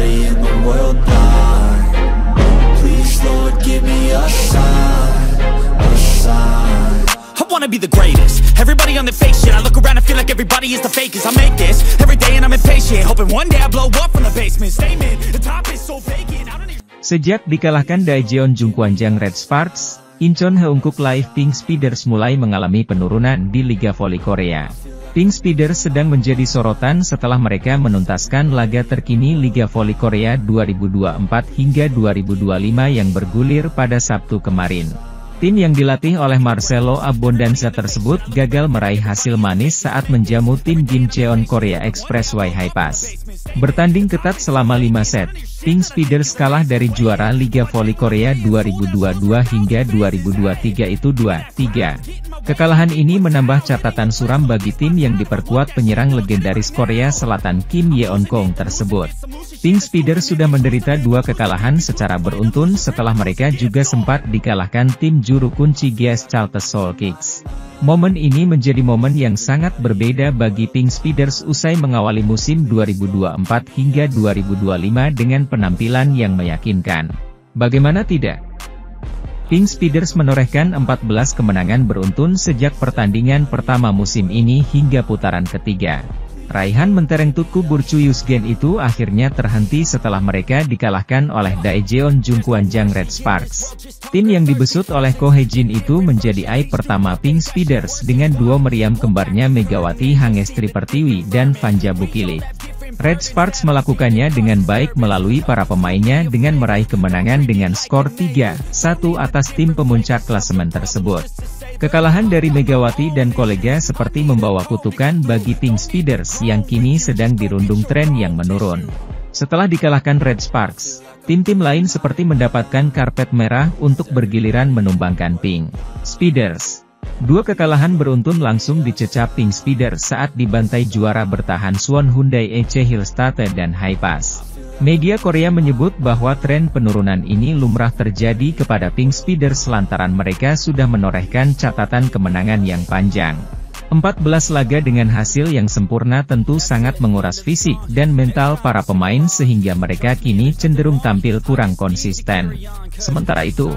everybody in the world blind. Please Lord give me a sign, a sign. I wanna be the greatest. Everybody on the fake shit. I look around and feel like everybody is the fakest. I make this every day and I'm impatient, hoping one day I blow up from the basement. Statement, the top is so vacant. I don't even... Sejak dikalahkan Daejeon Jungkwanjang Red Sparks, Incheon Heungkuk Live Pink Speeders mulai mengalami penurunan di Liga Voli Korea. Pink Speeders sedang menjadi sorotan setelah mereka menuntaskan laga terkini Liga Voli Korea 2024 hingga 2025 yang bergulir pada Sabtu kemarin. Tim yang dilatih oleh Marcelo Abondanza tersebut gagal meraih hasil manis saat menjamu tim Gimcheon Korea Expressway Hi-Pass. Bertanding ketat selama 5 set, Pink Speeders kalah dari juara Liga Voli Korea 2022 hingga 2023 itu 2-3. Kekalahan ini menambah catatan suram bagi tim yang diperkuat penyerang legendaris Korea Selatan Kim Yeon-kong tersebut. Pink Speeders sudah menderita 2 kekalahan secara beruntun setelah mereka juga sempat dikalahkan tim juru kunci GS Chalters Seoul Kicks. Momen ini menjadi momen yang sangat berbeda bagi Pink Speeders usai mengawali musim 2024 hingga 2025 dengan penampilan yang meyakinkan. Bagaimana tidak? Pink Speeders menorehkan 14 kemenangan beruntun sejak pertandingan pertama musim ini hingga putaran ketiga. Raihan mentereng Tutku Burcu Yusgen itu akhirnya terhenti setelah mereka dikalahkan oleh Daejeon Jungkwanjang Red Sparks. Tim yang dibesut oleh Ko Hye-jin itu menjadi aib pertama Pink Speeders dengan duo meriam kembarnya Megawati Hangestri Pertiwi dan Vanja Bukilik. Red Sparks melakukannya dengan baik melalui para pemainnya dengan meraih kemenangan dengan skor 3-1 atas tim pemuncak klasemen tersebut. Kekalahan dari Megawati dan kolega seperti membawa kutukan bagi Pink Speeders yang kini sedang dirundung tren yang menurun. Setelah dikalahkan Red Sparks, tim-tim lain seperti mendapatkan karpet merah untuk bergiliran menumbangkan Pink Speeders. 2 kekalahan beruntun langsung dicecap Pink Speeders saat dibantai juara bertahan Suwon Hyundai EC Hillstate dan Hi-Pass. Media Korea menyebut bahwa tren penurunan ini lumrah terjadi kepada Pink Speeders lantaran mereka sudah menorehkan catatan kemenangan yang panjang. 14 laga dengan hasil yang sempurna tentu sangat menguras fisik dan mental para pemain sehingga mereka kini cenderung tampil kurang konsisten. Sementara itu,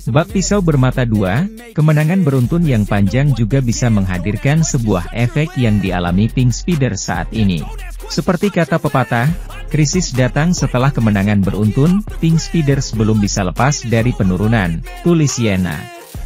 bak pisau bermata dua, kemenangan beruntun yang panjang juga bisa menghadirkan sebuah efek yang dialami Pink Speeders saat ini. Seperti kata pepatah, krisis datang setelah kemenangan beruntun, Pink Speeders belum bisa lepas dari penurunan, tulis Yena.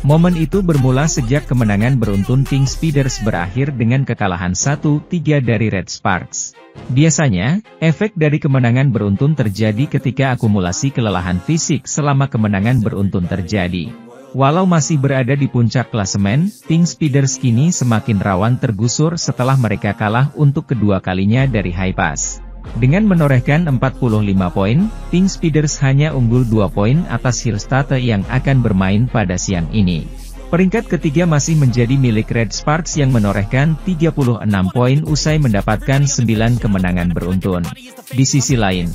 Momen itu bermula sejak kemenangan beruntun Pink Speeders berakhir dengan kekalahan 1-3 dari Red Sparks. Biasanya, efek dari kemenangan beruntun terjadi ketika akumulasi kelelahan fisik selama kemenangan beruntun terjadi. Walau masih berada di puncak klasemen, Pink Speeders kini semakin rawan tergusur setelah mereka kalah untuk kedua kalinya dari Hi-Pass. Dengan menorehkan 45 poin, Pink Speeders hanya unggul 2 poin atas Hillstate yang akan bermain pada siang ini. Peringkat ketiga masih menjadi milik Red Sparks yang menorehkan 36 poin usai mendapatkan 9 kemenangan beruntun. Di sisi lain,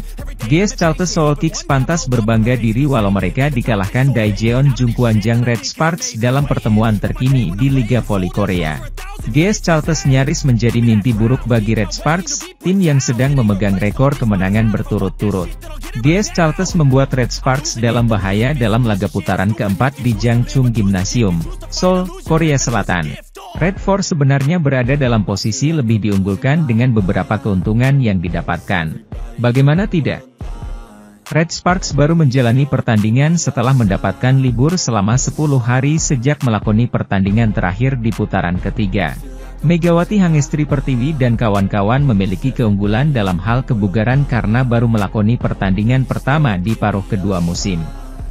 GS Chalters Seoul Kicks pantas berbangga diri walau mereka dikalahkan Daejeon Jungkwanjang Red Sparks dalam pertemuan terkini di Liga Voli Korea. GS Chalters nyaris menjadi mimpi buruk bagi Red Sparks, tim yang sedang memegang rekor kemenangan berturut-turut. GS Chalters membuat Red Sparks dalam bahaya dalam laga putaran keempat di Jangchung Gymnasium, Seoul, Korea Selatan. Red Force sebenarnya berada dalam posisi lebih diunggulkan dengan beberapa keuntungan yang didapatkan. Bagaimana tidak? Red Sparks baru menjalani pertandingan setelah mendapatkan libur selama 10 hari sejak melakoni pertandingan terakhir di putaran ketiga. Megawati Hangestri Pertiwi dan kawan-kawan memiliki keunggulan dalam hal kebugaran karena baru melakoni pertandingan pertama di paruh kedua musim.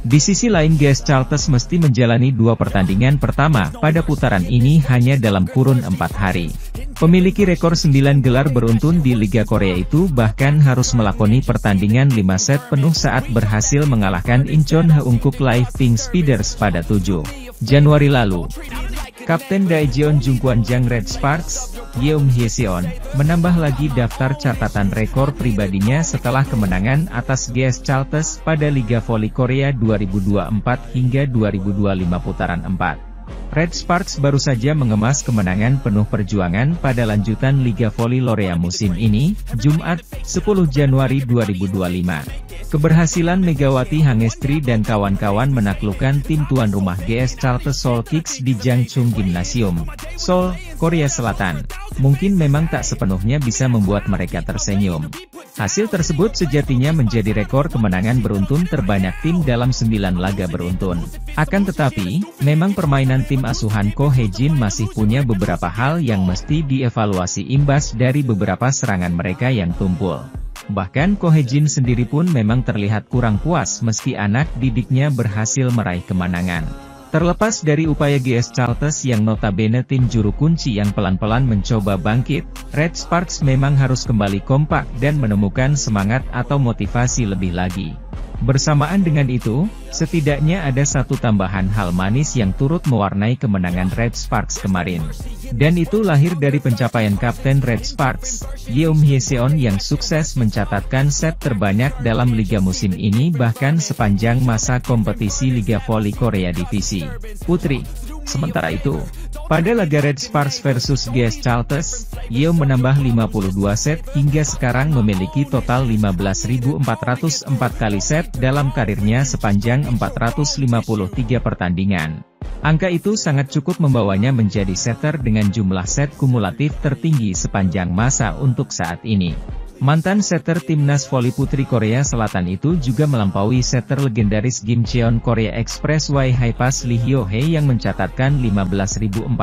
Di sisi lain GS Chalters mesti menjalani 2 pertandingan pertama pada putaran ini hanya dalam kurun 4 hari. Pemiliki rekor 9 gelar beruntun di Liga Korea itu bahkan harus melakoni pertandingan 5 set penuh saat berhasil mengalahkan Incheon Heungkuk Live Pink Speeders pada 7 Januari lalu. Kapten Daejeon Jungkwanjang Red Sparks, Yeom Hye-seon, menambah lagi daftar catatan rekor pribadinya setelah kemenangan atas GS Chalters pada Liga Voli Korea 2024 hingga 2025 putaran 4. Red Sparks baru saja mengemas kemenangan penuh perjuangan pada lanjutan Liga Voli Korea musim ini, Jumat, 10 Januari 2025. Keberhasilan Megawati Hangestri dan kawan-kawan menaklukkan tim tuan rumah GS Charles Seoul Kicks di Jangchung Gymnasium, Seoul, Korea Selatan, mungkin memang tak sepenuhnya bisa membuat mereka tersenyum. Hasil tersebut sejatinya menjadi rekor kemenangan beruntun terbanyak tim dalam 9 laga beruntun. Akan tetapi, memang permainan tim asuhan Ko Hae-jin masih punya beberapa hal yang mesti dievaluasi imbas dari beberapa serangan mereka yang tumpul. Bahkan Ko Hae-jin sendiri pun memang terlihat kurang puas meski anak didiknya berhasil meraih kemenangan. Terlepas dari upaya GS Charles yang notabene tim juru kunci yang pelan-pelan mencoba bangkit, Red Sparks memang harus kembali kompak dan menemukan semangat atau motivasi lebih lagi. Bersamaan dengan itu, setidaknya ada satu tambahan hal manis yang turut mewarnai kemenangan Red Sparks kemarin. Dan itu lahir dari pencapaian Kapten Red Sparks, Yeom Hye-seon yang sukses mencatatkan set terbanyak dalam liga musim ini bahkan sepanjang masa kompetisi Liga Voli Korea Divisi Putri. Sementara itu, pada laga Red Sparks versus GS Charles, Yeom menambah 52 set hingga sekarang memiliki total 15.404 kali set dalam karirnya sepanjang 453 pertandingan. Angka itu sangat cukup membawanya menjadi setter dengan jumlah set kumulatif tertinggi sepanjang masa untuk saat ini. Mantan setter timnas voli putri Korea Selatan itu juga melampaui setter legendaris Gimcheon Korea Express Y Haipas Lee Hyo-hee yang mencatatkan 15.401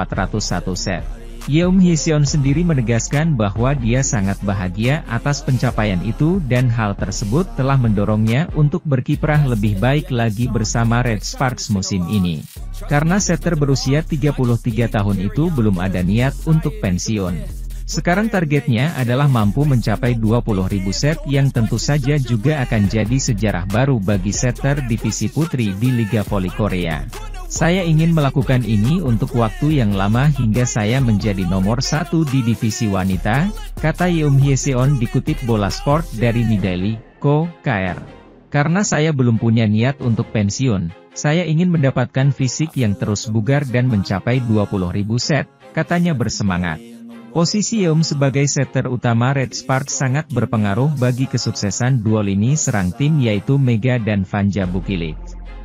set. Yeom Hye-seon sendiri menegaskan bahwa dia sangat bahagia atas pencapaian itu dan hal tersebut telah mendorongnya untuk berkiprah lebih baik lagi bersama Red Sparks musim ini. Karena setter berusia 33 tahun itu belum ada niat untuk pensiun. Sekarang targetnya adalah mampu mencapai 20.000 set yang tentu saja juga akan jadi sejarah baru bagi setter divisi putri di Liga Voli Korea. Saya ingin melakukan ini untuk waktu yang lama hingga saya menjadi nomor 1 di divisi wanita, kata Yeom Hye-seon dikutip Bola Sport dari Nidaily Co. KR. Karena saya belum punya niat untuk pensiun, saya ingin mendapatkan fisik yang terus bugar dan mencapai 20.000 set, katanya bersemangat. Posisi Yeom sebagai setter utama Red Sparks sangat berpengaruh bagi kesuksesan dua lini serang tim yaitu Mega dan Vanja Bukilit.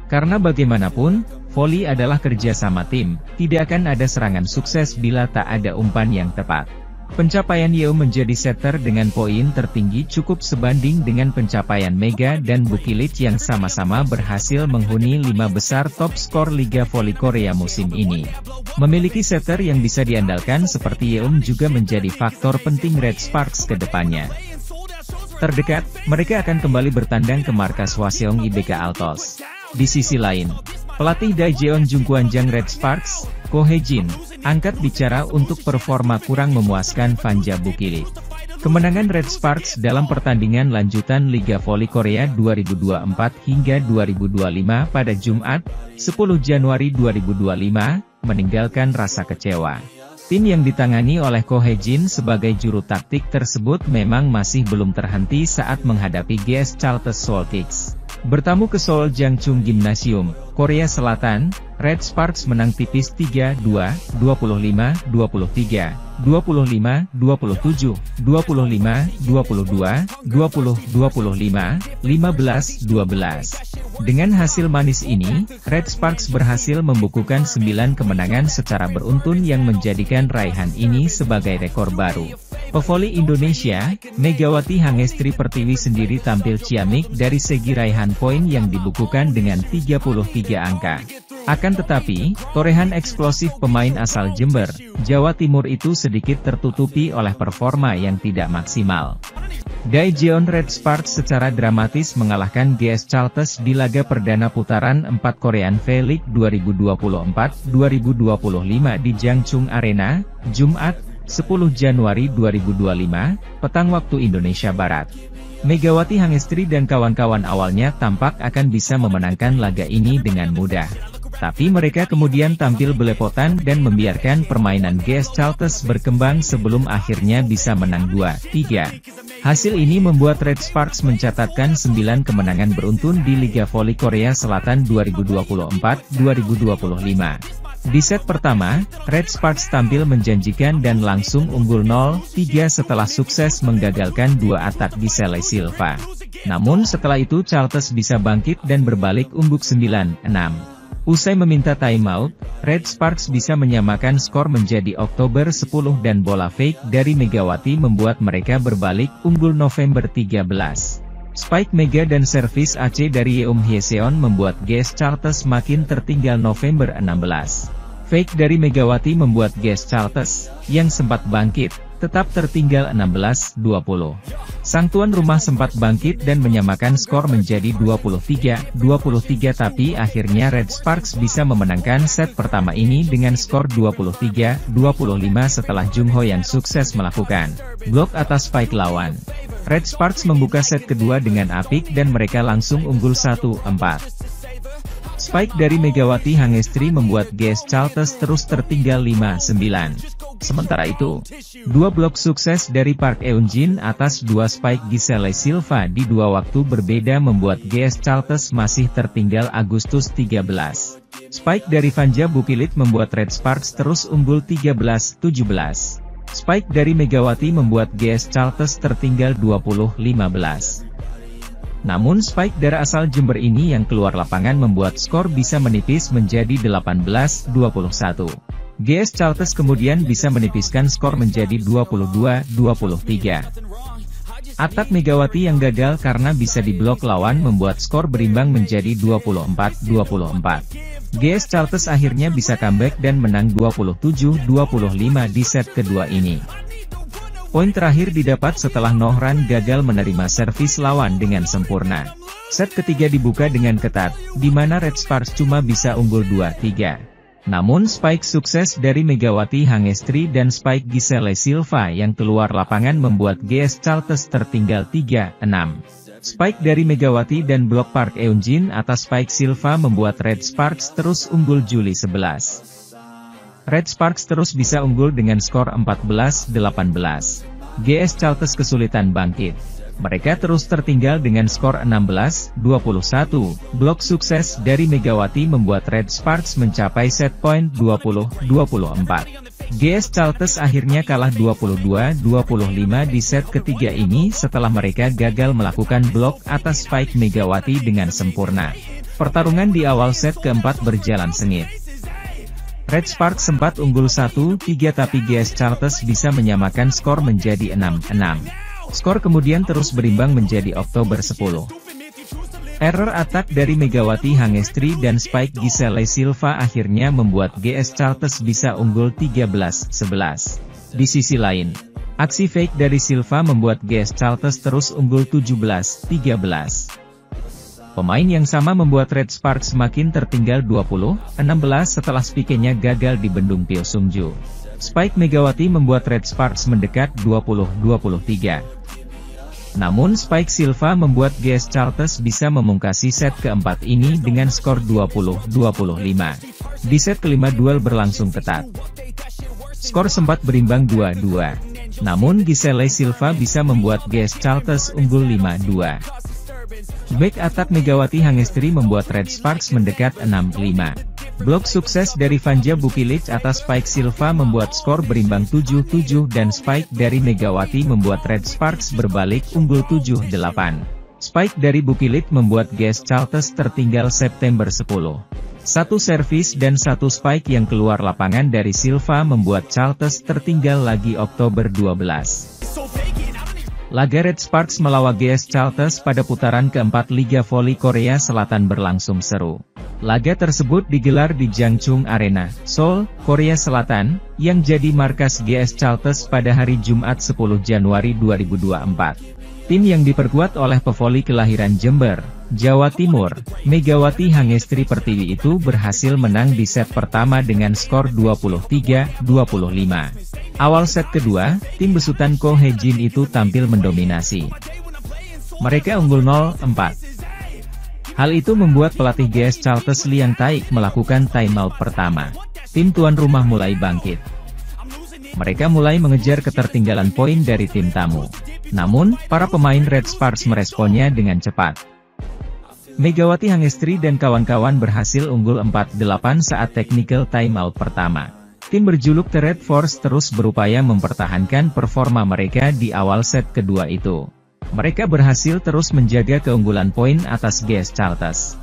Karena bagaimanapun, voli adalah kerjasama tim, tidak akan ada serangan sukses bila tak ada umpan yang tepat. Pencapaian Yeom menjadi setter dengan poin tertinggi cukup sebanding dengan pencapaian Mega dan Bukilit yang sama-sama berhasil menghuni 5 besar top skor Liga Voli Korea musim ini. Memiliki setter yang bisa diandalkan seperti Yeom juga menjadi faktor penting Red Sparks ke depannya. Terdekat, mereka akan kembali bertandang ke markas Hwaseong IBK Altos. Di sisi lain, pelatih Daejeon Jungkwanjang Red Sparks, Ko Hae-jin, angkat bicara untuk performa kurang memuaskan Vanja Bukilit. Kemenangan Red Sparks dalam pertandingan lanjutan Liga Voli Korea 2024 hingga 2025 pada Jumat, 10 Januari 2025, meninggalkan rasa kecewa. Tim yang ditangani oleh Ko Hae-jin sebagai juru taktik tersebut memang masih belum terhenti saat menghadapi GS Charles Seoul Kicks. Bertamu ke Seoul Jangchung Gymnasium, Korea Selatan, Red Sparks menang tipis 3-2, 25-23, 25-27, 25-22, 20-25, 15-12. Dengan hasil manis ini, Red Sparks berhasil membukukan 9 kemenangan secara beruntun yang menjadikan raihan ini sebagai rekor baru. Pevoli Indonesia, Megawati Hangestri Pertiwi sendiri tampil ciamik dari segi raihan poin yang dibukukan dengan 33 angka. Akan tetapi, torehan eksplosif pemain asal Jember, Jawa Timur itu sedikit tertutupi oleh performa yang tidak maksimal. Daejeon Red Sparks secara dramatis mengalahkan GS Charles di laga perdana putaran 4 Korean V-League 2024-2025 di Jangchung Arena, Jumat, 10 Januari 2025, petang waktu Indonesia Barat. Megawati Hangestri dan kawan-kawan awalnya tampak akan bisa memenangkan laga ini dengan mudah. Tapi mereka kemudian tampil belepotan dan membiarkan permainan GS Charles berkembang sebelum akhirnya bisa menang 2-3. Hasil ini membuat Red Sparks mencatatkan 9 kemenangan beruntun di Liga Voli Korea Selatan 2024-2025. Di set pertama, Red Sparks tampil menjanjikan dan langsung unggul 0-3 setelah sukses menggagalkan dua atak Giselle Silva. Namun setelah itu Charles bisa bangkit dan berbalik unggul 9-6. Usai meminta timeout, Red Sparks bisa menyamakan skor menjadi Oktober 10 dan bola fake dari Megawati membuat mereka berbalik unggul November 13. Spike Mega dan servis AC dari Yeom Hyeseon membuat GS Charles makin tertinggal November 16. Fake dari Megawati membuat GS Charles, yang sempat bangkit, tetap tertinggal 16-20. Sang tuan rumah sempat bangkit dan menyamakan skor menjadi 23-23 tapi akhirnya Red Sparks bisa memenangkan set pertama ini dengan skor 23-25 setelah Jung Ho yang sukses melakukan blok atas Spike lawan. Red Sparks membuka set kedua dengan apik dan mereka langsung unggul 1-4. Spike dari Megawati Hangestri membuat GS Charles terus tertinggal 5-9. Sementara itu, dua blok sukses dari Park Eun-jin atas dua Spike Giselle Silva di dua waktu berbeda membuat GS Charles masih tertinggal Agustus 13. Spike dari Vanja Bukilit membuat Red Sparks terus unggul 13-17. Spike dari Megawati membuat GS Charles tertinggal 20-15. Namun Spike dari asal Jember ini yang keluar lapangan membuat skor bisa menipis menjadi 18-21. GS Charles kemudian bisa menipiskan skor menjadi 22-23. Atak Megawati yang gagal karena bisa diblok lawan membuat skor berimbang menjadi 24-24. GS Charles akhirnya bisa comeback dan menang 27-25 di set kedua ini. Poin terakhir didapat setelah Nohran gagal menerima servis lawan dengan sempurna. Set ketiga dibuka dengan ketat, di mana Red Sparks cuma bisa unggul 2-3. Namun Spike sukses dari Megawati Hangestri dan Spike Giselle Silva yang keluar lapangan membuat GS Charles tertinggal 3-6. Spike dari Megawati dan blok Park Eun-jin atas Spike Silva membuat Red Sparks terus unggul Juli 11. Red Sparks terus bisa unggul dengan skor 14-18. GS Charles kesulitan bangkit. Mereka terus tertinggal dengan skor 16-21. Blok sukses dari Megawati membuat Red Sparks mencapai set point 20-24. GS Charles akhirnya kalah 22-25 di set ketiga ini setelah mereka gagal melakukan blok atas Spike Megawati dengan sempurna. Pertarungan di awal set keempat berjalan sengit. Red Sparks sempat unggul 1-3 tapi GS Charles bisa menyamakan skor menjadi 6-6. Skor kemudian terus berimbang menjadi Oktober 10. Error atak dari Megawati Hangestri dan Spike Giselle Silva akhirnya membuat GS Charles bisa unggul 13-11. Di sisi lain, aksi fake dari Silva membuat GS Charles terus unggul 17-13. Pemain yang sama membuat Red Sparks makin tertinggal 20-16 setelah Spike-nya gagal dibendung Pyo Sung-ju. Spike Megawati membuat Red Sparks mendekat 20-23. Namun Spike Silva membuat GS Charles bisa memungkasi set keempat ini dengan skor 20-25. Di set kelima duel berlangsung ketat. Skor sempat berimbang 2-2. Namun Giselle Silva bisa membuat GS Charles unggul 5-2. Back atak Megawati Hangestri membuat Red Sparks mendekat 6-5. Blok sukses dari Vanja Bukilit atas Spike Silva membuat skor berimbang 7-7 dan Spike dari Megawati membuat Red Sparks berbalik unggul 7-8. Spike dari Bukilit membuat GS Charles tertinggal September 10. Satu servis dan satu Spike yang keluar lapangan dari Silva membuat Charles tertinggal lagi Oktober 12. Laga Red Sparks melawan GS Charles pada putaran keempat Liga Voli Korea Selatan berlangsung seru. Laga tersebut digelar di Jangchung Arena, Seoul, Korea Selatan, yang jadi markas GS Charles pada hari Jumat 10 Januari 2024. Tim yang diperkuat oleh pevoli kelahiran Jember, Jawa Timur, Megawati Hangestri Pertiwi itu berhasil menang di set pertama dengan skor 23-25. Awal set kedua, tim besutan Ko Hye-jin itu tampil mendominasi. Mereka unggul 0-4. Hal itu membuat pelatih GS Charles Liang Taik melakukan timeout pertama. Tim tuan rumah mulai bangkit. Mereka mulai mengejar ketertinggalan poin dari tim tamu. Namun, para pemain Red Sparks meresponnya dengan cepat. Megawati Hangestri dan kawan-kawan berhasil unggul 4-8 saat technical timeout pertama. Tim berjuluk The Red Force terus berupaya mempertahankan performa mereka di awal set kedua itu. Mereka berhasil terus menjaga keunggulan poin atas GS Charters.